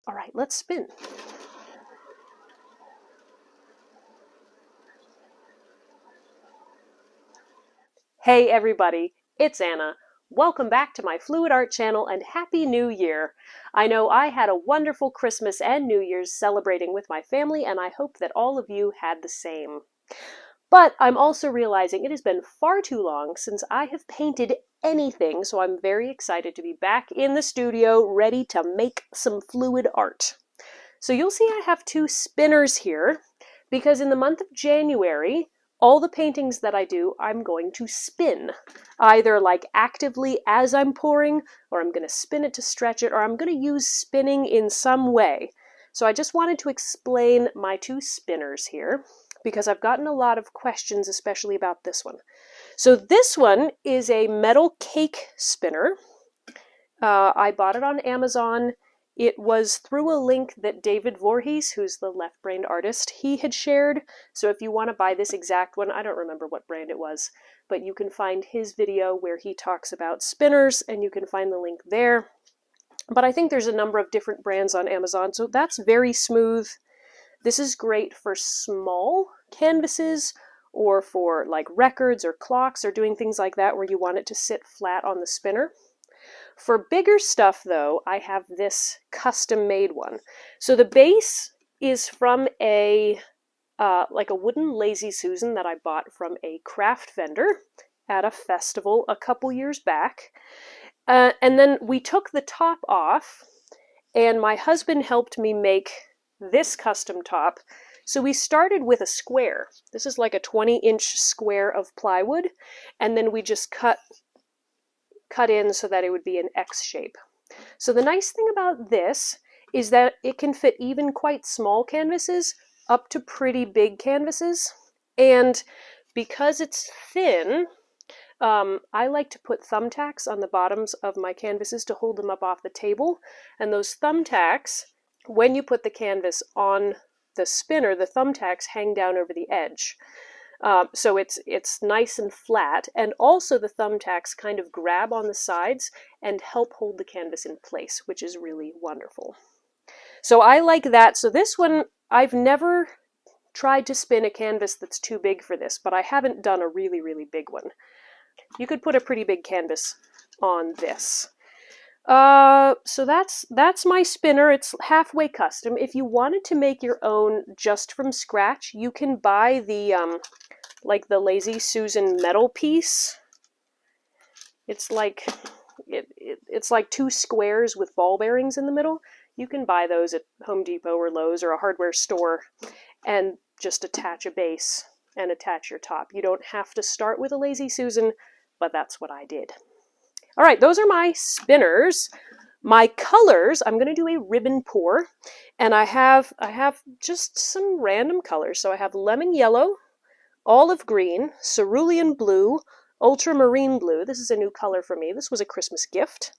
All right, let's spin. Hey everybody, it's Anna. Welcome back to my Fluid Art channel and Happy New Year! I know I had a wonderful Christmas and New Year's celebrating with my family, and I hope that all of you had the same. But I'm also realizing it has been far too long since I have painted anything, so I'm very excited to be back in the studio ready to make some fluid art. So you'll see I have two spinners here, because in the month of January, all the paintings that I do, I'm going to spin. Either like actively as I'm pouring, or I'm going to spin it to stretch it, or I'm going to use spinning in some way. So I just wanted to explain my two spinners here, because I've gotten a lot of questions, especially about this one. So this one is a metal cake spinner. I bought it on Amazon. It was through a link that David Voorhees, who's the left-brained artist, he had shared. So if you want to buy this exact one, I don't remember what brand it was, but you can find his video where he talks about spinners, and you can find the link there. But I think there's a number of different brands on Amazon, so that's very smooth. This is great for small canvases, or for like records or clocks, or doing things like that where you want it to sit flat on the spinner. For bigger stuff, though, I have this custom-made one. So the base is from a like a wooden Lazy Susan that I bought from a craft vendor at a festival a couple years back. And then we took the top off, and my husband helped me make this custom top. So we started with a square. This is like a 20-inch square of plywood, and then we just cut in so that it would be an X shape. So the nice thing about this is that it can fit even quite small canvases up to pretty big canvases. And because it's thin, I like to put thumbtacks on the bottoms of my canvases to hold them up off the table. And those thumbtacks, when you put the canvas on the spinner, the thumbtacks hang down over the edge. So it's nice and flat, and also the thumbtacks kind of grab on the sides and help hold the canvas in place, which is really wonderful. So I like that. So this one, I've never tried to spin a canvas that's too big for this, but I haven't done a really, really big one. You could put a pretty big canvas on this. So that's my spinner. It's halfway custom. If you wanted to make your own just from scratch, you can buy the like the Lazy Susan metal piece. It's like it's like two squares with ball bearings in the middle. You can buy those at Home Depot or Lowe's or a hardware store, and just attach a base and attach your top. You don't have to start with a Lazy Susan, but that's what I did. All right, those are my spinners. My colors, I'm going to do a ribbon pour, and I have just some random colors. So I have lemon yellow, olive green, cerulean blue, ultramarine blue. This is a new color for me. This was a Christmas gift.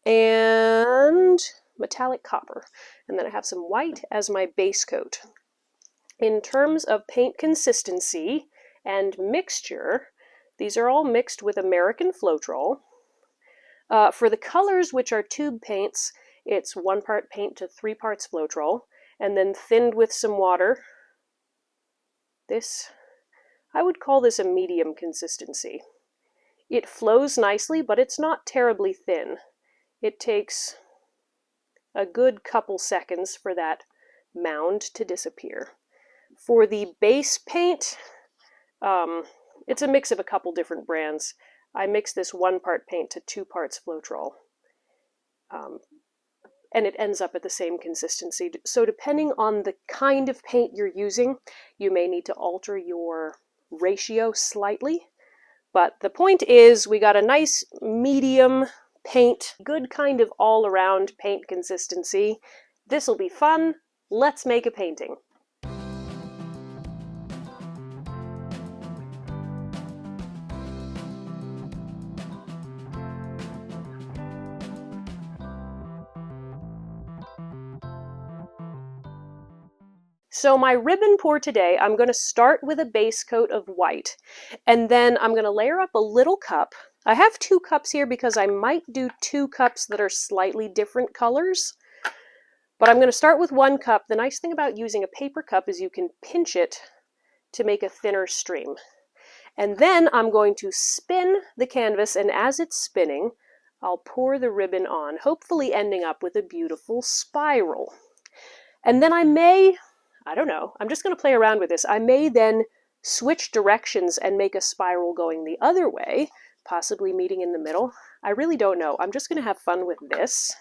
And metallic copper. And then I have some white as my base coat. In terms of paint consistency and mixture, these are all mixed with American Floetrol. For the colors, which are tube paints, it's 1 part paint to 3 parts Floetrol, and then thinned with some water. This, I would call this a medium consistency. It flows nicely, but it's not terribly thin. It takes a good couple seconds for that mound to disappear. For the base paint, it's a mix of a couple different brands. I mix this 1 part paint to 2 parts Floetrol. And it ends up at the same consistency. So depending on the kind of paint you're using, you may need to alter your ratio slightly. But the point is, we got a nice medium paint, good kind of all-around paint consistency. This'll be fun. Let's make a painting. So my ribbon pour today, I'm going to start with a base coat of white, and then I'm going to layer up a little cup. I have 2 cups here because I might do 2 cups that are slightly different colors. But I'm going to start with 1 cup. The nice thing about using a paper cup is you can pinch it to make a thinner stream. And then I'm going to spin the canvas, and as it's spinning, I'll pour the ribbon on, hopefully ending up with a beautiful spiral. And then I don't know, I'm just going to play around with this. I may then switch directions and make a spiral going the other way, possibly meeting in the middle. I really don't know. I'm just going to have fun with this.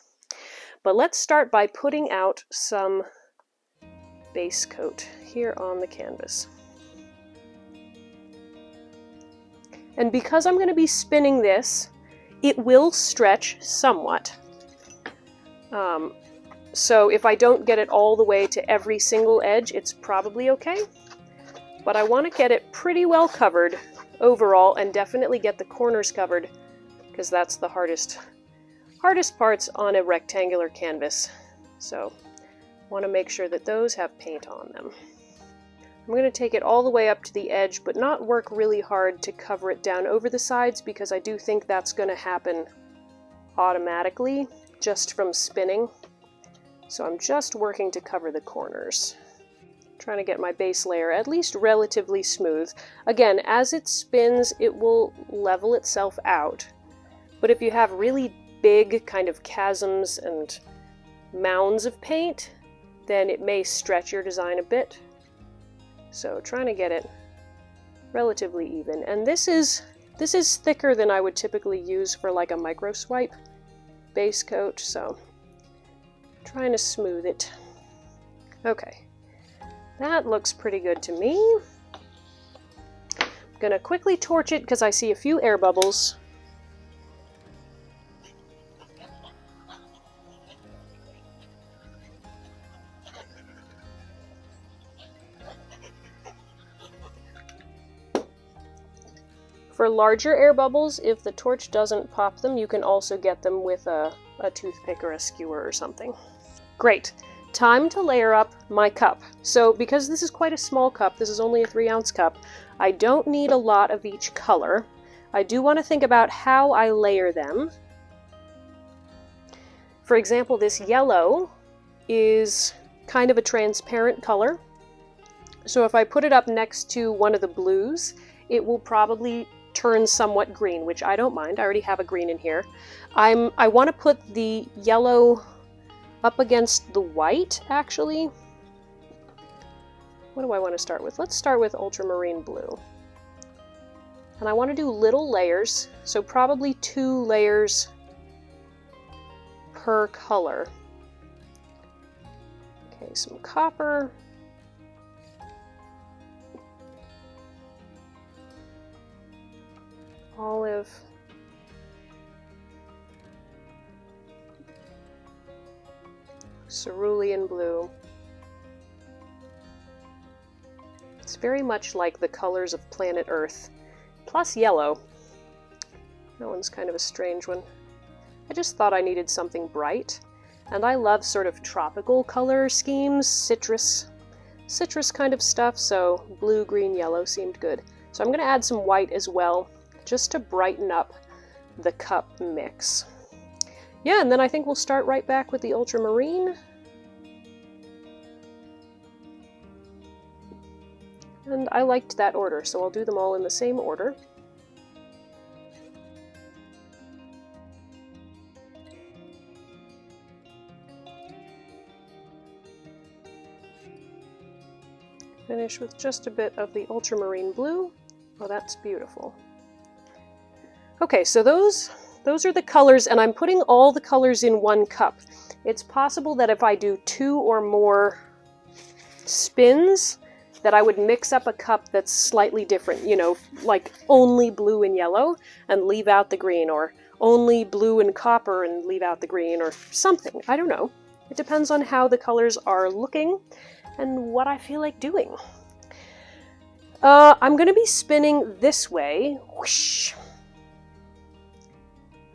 But let's start by putting out some base coat here on the canvas. And because I'm going to be spinning this, it will stretch somewhat. So if I don't get it all the way to every single edge, it's probably okay. But I want to get it pretty well covered overall, and definitely get the corners covered, because that's the hardest parts on a rectangular canvas. So I want to make sure that those have paint on them. I'm going to take it all the way up to the edge, but not work really hard to cover it down over the sides, because I do think that's going to happen automatically just from spinning. So I'm just working to cover the corners. Trying to get my base layer at least relatively smooth. Again, as it spins, it will level itself out. But if you have really big kind of chasms and mounds of paint, then it may stretch your design a bit. So trying to get it relatively even. And this is thicker than I would typically use for like a micro swipe base coat, so trying to smooth it. Okay, that looks pretty good to me. I'm gonna quickly torch it because I see a few air bubbles. For larger air bubbles, if the torch doesn't pop them, you can also get them with a toothpick or a skewer or something. Great. Time to layer up my cup. So because this is quite a small cup, this is only a 3-ounce cup, I don't need a lot of each color. I do want to think about how I layer them. For example, this yellow is kind of a transparent color. So if I put it up next to one of the blues, it will probably turn somewhat green, which I don't mind. I already have a green in here. I want to put the yellow up against the white, actually. What do I want to start with? Let's start with Ultramarine blue. And I want to do little layers, so probably 2 layers per color. Okay, some copper. Olive. Cerulean blue. It's very much like the colors of planet Earth, plus yellow. That one's kind of a strange one. I just thought I needed something bright, and I love sort of tropical color schemes, citrus kind of stuff, so blue, green, yellow seemed good. So I'm going to add some white as well, just to brighten up the cup mix. Yeah, and then I think we'll start right back with the Ultramarine. And I liked that order, so I'll do them all in the same order. Finish with just a bit of the Ultramarine blue. Oh, that's beautiful. Okay, so those are the colors, and I'm putting all the colors in 1 cup. It's possible that if I do 2 or more spins, that I would mix up a cup that's slightly different, you know, like only blue and yellow and leave out the green, or only blue and copper and leave out the green, or something. I don't know. It depends on how the colors are looking and what I feel like doing. I'm going to be spinning this way, whoosh,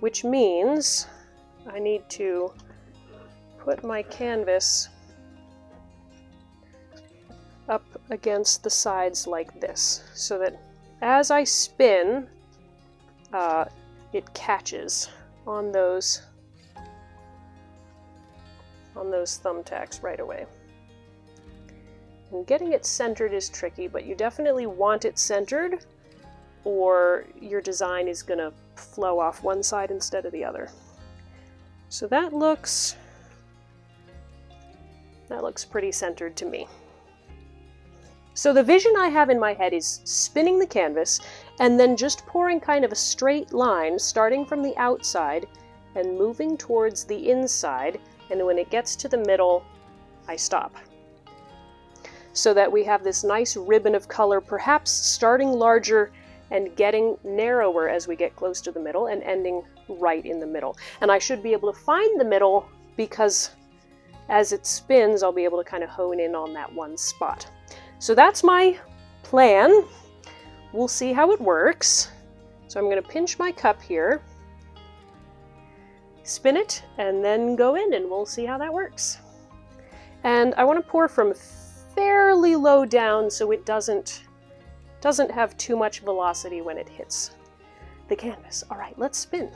which means I need to put my canvas up against the sides like this, so that as I spin, it catches on those on those thumbtacks right away. And getting it centered is tricky, but you definitely want it centered or your design is going to flow off one side instead of the other. So that looks pretty centered to me. So the vision I have in my head is spinning the canvas and then just pouring kind of a straight line starting from the outside and moving towards the inside, and when it gets to the middle, I stop. So that we have this nice ribbon of color, perhaps starting larger and getting narrower as we get close to the middle and ending right in the middle. And I should be able to find the middle because as it spins, I'll be able to kind of hone in on that one spot. So that's my plan. We'll see how it works. So I'm going to pinch my cup here, spin it, and then go in and we'll see how that works. And I want to pour from fairly low down so it doesn't have too much velocity when it hits the canvas. All right, let's spin.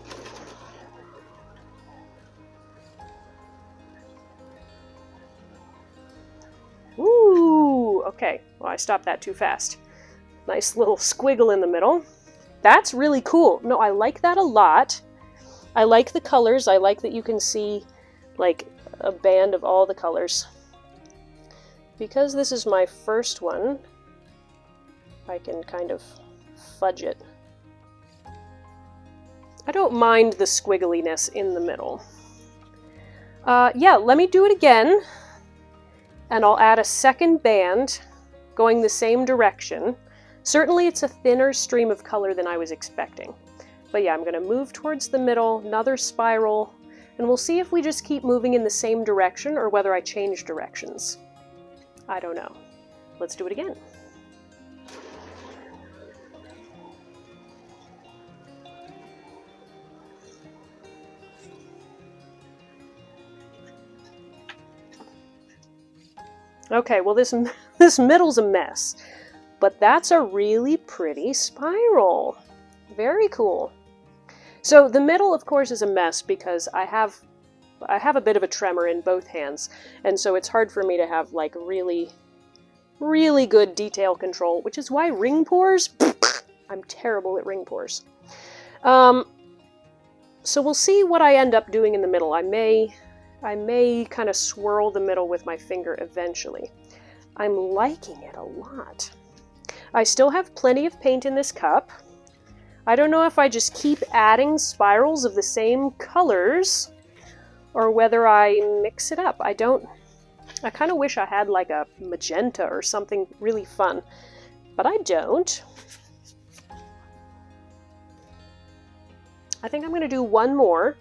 Ooh, okay. Well, I stopped that too fast. Nice little squiggle in the middle. That's really cool. No, I like that a lot. I like the colors. I like that you can see like a band of all the colors. Because this is my first one, I can kind of fudge it. I don't mind the squiggliness in the middle. Yeah, let me do it again. And I'll add a second band going the same direction. Certainly it's a thinner stream of color than I was expecting. But yeah, I'm going to move towards the middle, another spiral, and we'll see if we just keep moving in the same direction or whether I change directions. I don't know. Let's do it again. Okay, well this middle's a mess, but that's a really pretty spiral. Very cool. So the middle, of course, is a mess because I have a bit of a tremor in both hands, and so it's hard for me to have like really good detail control, which is why ring pours, I'm terrible at ring pours. So we'll see what I end up doing in the middle. I may kind of swirl the middle with my finger eventually. I'm liking it a lot. I still have plenty of paint in this cup. I don't know if I just keep adding spirals of the same colors or whether I mix it up. I kind of wish I had like a magenta or something really fun, but I don't. I think I'm going to do one more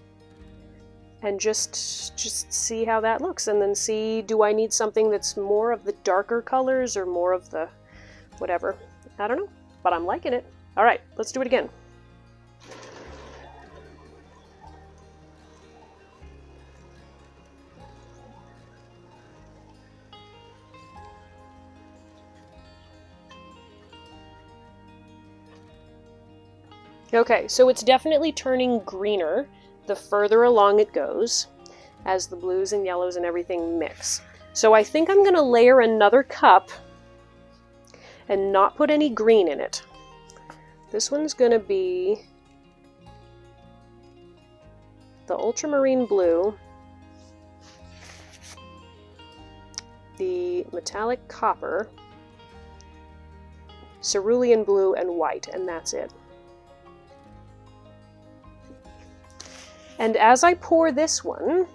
and just see how that looks, and then see, do I need something that's more of the darker colors or more of the whatever. I don't know, but I'm liking it. All right, let's do it again. Okay, so it's definitely turning greener the further along it goes, as the blues and yellows and everything mix. So I think I'm going to layer another cup and not put any green in it. This one's going to be the Ultramarine blue, the metallic copper, Cerulean blue, and white, and that's it. And as I pour this one,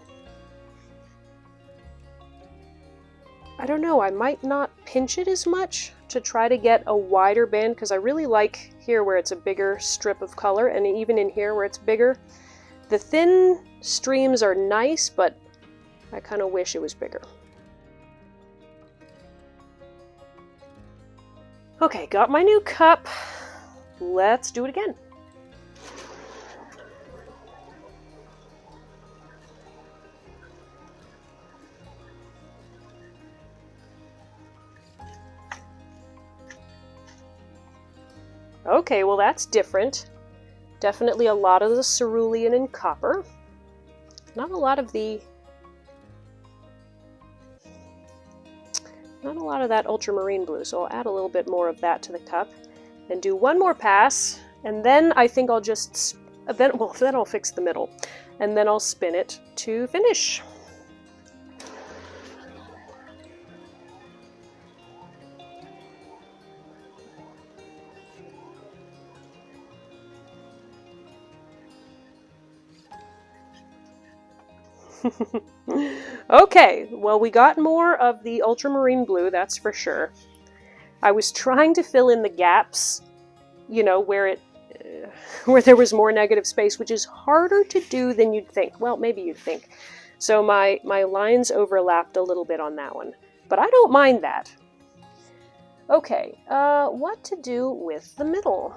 I don't know, I might not pinch it as much to try to get a wider band, because I really like here where it's a bigger strip of color, and even in here where it's bigger. The thin streams are nice, but I kind of wish it was bigger. Okay, got my new cup. Let's do it again. Okay, well that's different. Definitely a lot of the cerulean and copper. Not a lot of the not a lot of that ultramarine blue, so I'll add a little bit more of that to the cup and do one more pass, and then I think I'll just, then I'll fix the middle, and then I'll spin it to finish. Okay, well, we got more of the ultramarine blue, that's for sure. I was trying to fill in the gaps, you know, where there was more negative space, which is harder to do than you'd think. Well, maybe you'd think. So my lines overlapped a little bit on that one, but I don't mind that. Okay, what to do with the middle?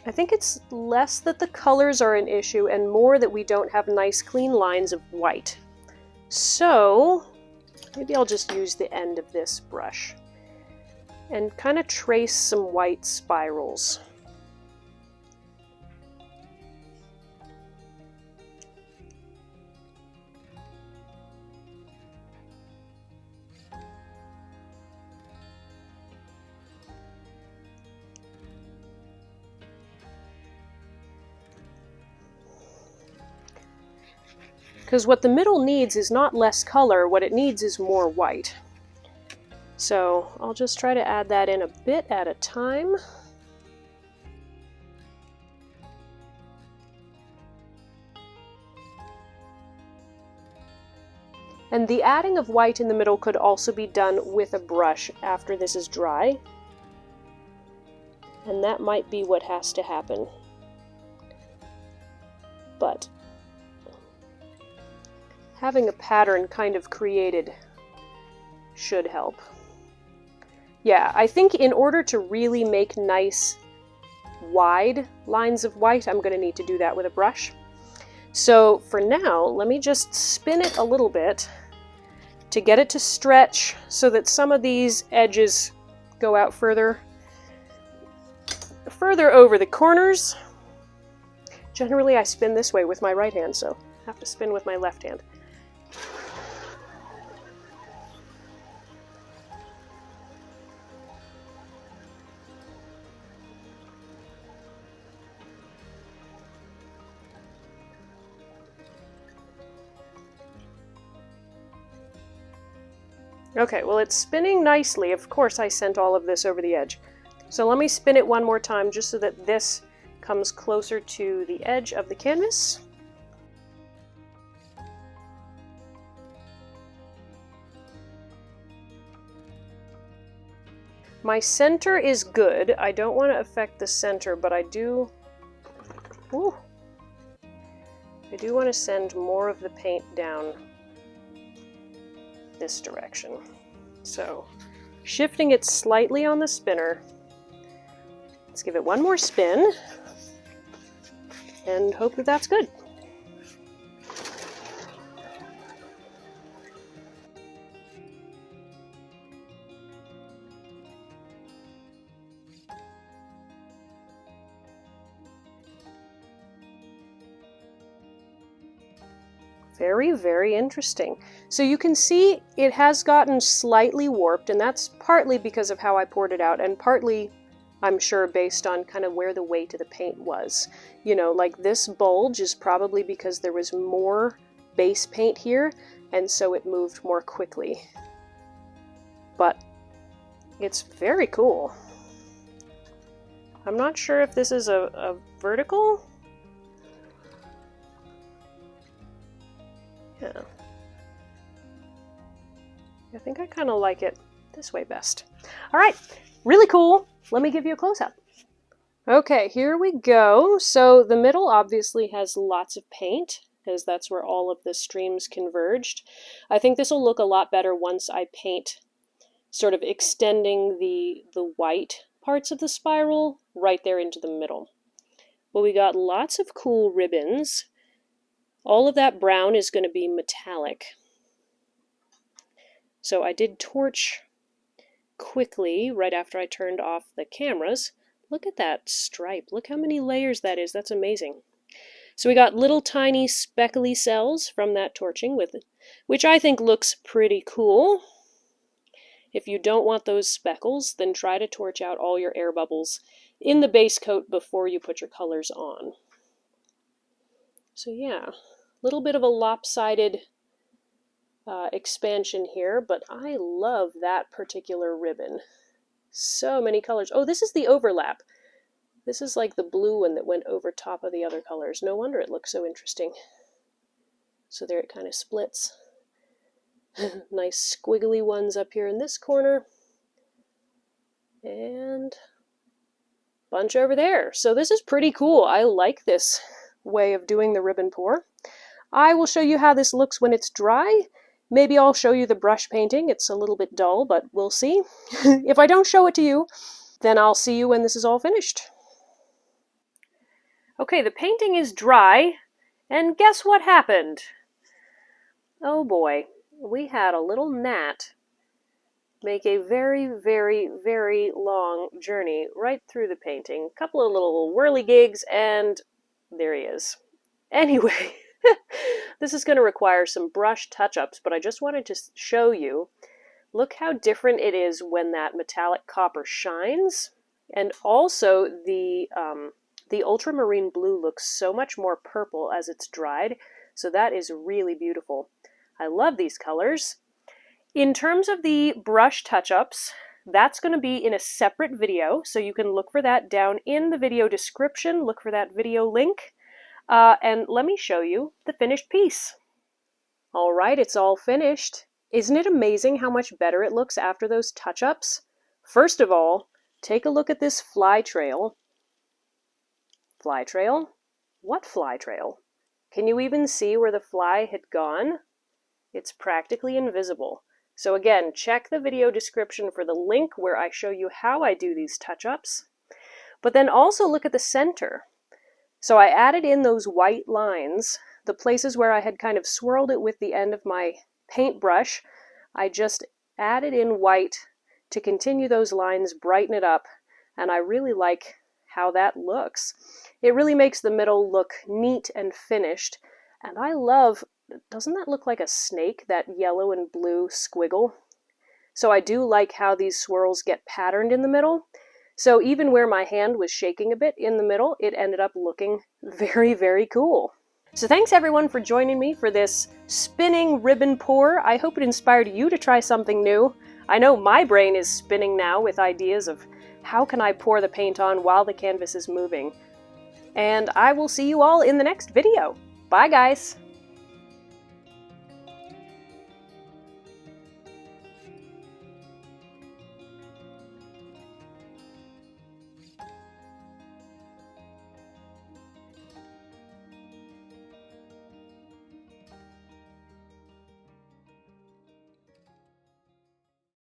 I think it's less that the colors are an issue and more that we don't have nice clean lines of white. So maybe I'll just use the end of this brush and kind of trace some white spirals. Because what the middle needs is not less color, what it needs is more white. So I'll just try to add that in a bit at a time. And the adding of white in the middle could also be done with a brush after this is dry. And that might be what has to happen. But having a pattern kind of created should help. Yeah, I think in order to really make nice wide lines of white, I'm going to need to do that with a brush. So for now, let me just spin it a little bit to get it to stretch so that some of these edges go out further over the corners. Generally, I spin this way with my right hand, so I have to spin with my left hand. Okay, well, it's spinning nicely. Of course, I sent all of this over the edge. So let me spin it one more time just so that this comes closer to the edge of the canvas. My center is good. I don't want to affect the center, but I do want to send more of the paint down this direction. So, shifting it slightly on the spinner. Let's give it one more spin and hope that that's good. Very, very interesting. So you can see it has gotten slightly warped, and that's partly because of how I poured it out, and partly, I'm sure, based on kind of where the weight of the paint was. You know, like this bulge is probably because there was more base paint here, and so it moved more quickly. But it's very cool. I'm not sure if this is a vertical. Yeah. I think I kind of like it this way best. All right, really cool. Let me give you a close-up. Okay, here we go. So the middle obviously has lots of paint, because that's where all of the streams converged. I think this will look a lot better once I paint, sort of extending the white parts of the spiral right there into the middle. Well, we got lots of cool ribbons. All of that brown is going to be metallic. So I did torch quickly right after I turned off the cameras. Look at that stripe. Look how many layers that is. That's amazing. So we got little tiny speckly cells from that torching, which I think looks pretty cool. If you don't want those speckles, then try to torch out all your air bubbles in the base coat before you put your colors on. So yeah, a little bit of a lopsided expansion here, but I love that particular ribbon. So many colors. Oh, this is the overlap. This is like the blue one that went over top of the other colors. No wonder it looks so interesting. So there it kind of splits. Nice squiggly ones up here in this corner. And bunch over there. So this is pretty cool. I like this way of doing the ribbon pour. I will show you how this looks when it's dry. Maybe I'll show you the brush painting. It's a little bit dull, but we'll see. If I don't show it to you, then I'll see you when this is all finished. Okay, the painting is dry, and guess what happened? Oh boy, we had a little gnat make a very, very, very long journey right through the painting. A couple of little whirligigs, and there he is. Anyway, this is going to require some brush touch-ups, but I just wanted to show you. Look how different it is when that metallic copper shines, and also the ultramarine blue looks so much more purple as it's dried, so that is really beautiful. I love these colors. In terms of the brush touch-ups, that's going to be in a separate video, so you can look for that down in the video description. Look for that video link, and let me show you the finished piece. All right, it's all finished. Isn't it amazing how much better it looks after those touch-ups? First of all, take a look at this fly trail. Fly trail? What fly trail? Can you even see where the fly had gone? It's practically invisible. So again, check the video description for the link where I show you how I do these touch-ups. But then also look at the center. So I added in those white lines, the places where I had kind of swirled it with the end of my paintbrush. I just added in white to continue those lines, brighten it up, and I really like how that looks. It really makes the middle look neat and finished, and I love, doesn't that look like a snake, that yellow and blue squiggle? So I do like how these swirls get patterned in the middle. So even where my hand was shaking a bit in the middle, it ended up looking very, very cool. So thanks everyone for joining me for this spinning ribbon pour. I hope it inspired you to try something new. I know my brain is spinning now with ideas of how can I pour the paint on while the canvas is moving. And I will see you all in the next video. Bye guys!